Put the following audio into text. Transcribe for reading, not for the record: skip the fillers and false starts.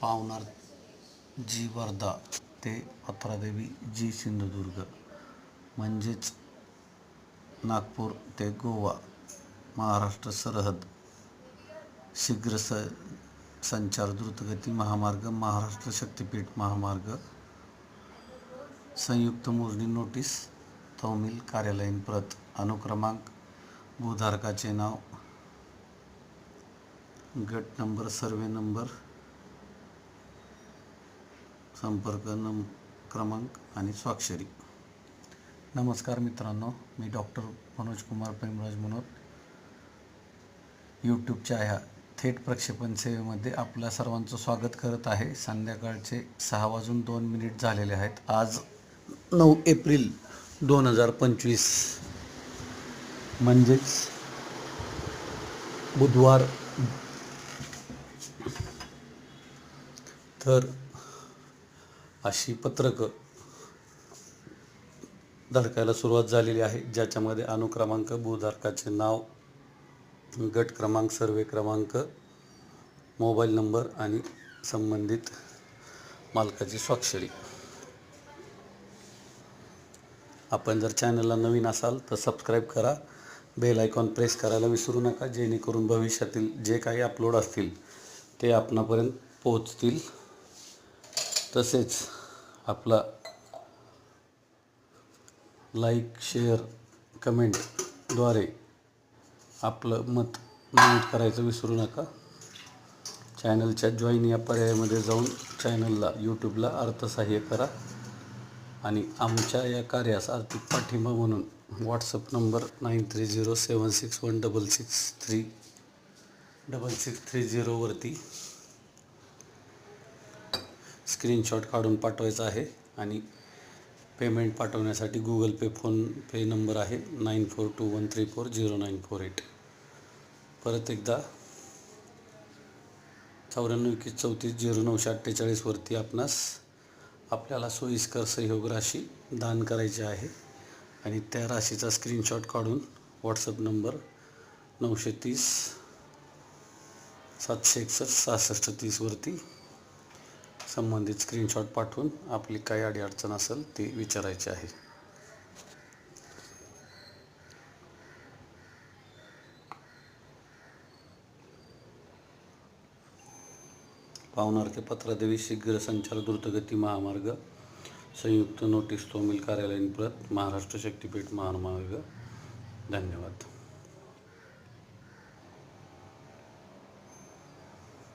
पावनार जी वर्धा ते पत्रादेवी जी सिंधुदुर्ग म्हणजेच नागपूर ते गोवा महाराष्ट्र सरहद शीघ्र संचार द्रुतगती महामार्ग महाराष्ट्र शक्तिपीठ महामार्ग संयुक्त मोजणी नोटीस तहसील कार्यालयीन प्रत अनुक्रमांक भूधारकाचे नाव गट नंबर सर्वे नंबर संपर्क क्रमांक आणि स्वाक्षरी. नमस्कार मित्रांनो, मी डॉक्टर मनोज कुमार प्रेमराज मनोज यूट्यूबच्या ह्या थेट प्रक्षेपण सेवेमध्ये आपल्या सर्वांचं स्वागत करत आहे. संध्याकाळचे 6:02 झालेले आहेत. आज 9 एप्रिल 2025 म्हणजेच बुधवार. तर अशी पत्रकं धडकायला सुरुवात झालेली आहे, ज्याच्यामध्ये अनुक्रमांक भूधारकाचे नाव गट क्रमांक सर्वे क्रमांक मोबाईल नंबर आणि संबंधित मालकाची स्वाक्षरी. आपण जर चॅनलला नवीन असाल तर सबस्क्राईब करा, बेल आयकॉन प्रेस करायला विसरू नका, जेणेकरून भविष्यातील जे काही अपलोड असतील ते आपणापर्यंत पोहोचतील. तसेच आपला लाईक शेअर कमेंटद्वारे आपलं मत नमूद करायचं विसरू नका. चॅनलच्या जॉईन या पर्यायामध्ये जाऊन चॅनलला यूट्यूबला अर्थसहाय्य करा आणि आमच्या या कार्यास आर्थिक पाठिंबा म्हणून व्हॉट्सअप नंबर 9307161630 वरती स्क्रीनशॉट काढून पाठवायचा आहे आणि पेमेंट पाठवण्यासाठी गुगल पे फोनपे नंबर आहे 9421340948. परत एकदा 9421340948 वरती आपल्याला सोयीस्कर सहयोग राशी दान करायची आहे आणि त्या राशीचा स्क्रीनशॉट काढून व्हॉट्सअप नंबर 930 761 6630 वरती संबंधित स्क्रीनशॉट पाठवून आपली काही अडीअडचण असेल ती विचारायची आहे. पावनार ते पत्रादेवी शीघ्र संचार द्रुतगती महामार्ग संयुक्त नोटीस तहसील कार्यालयीन प्रत महाराष्ट्र शक्तिपीठ महामार्ग. धन्यवाद.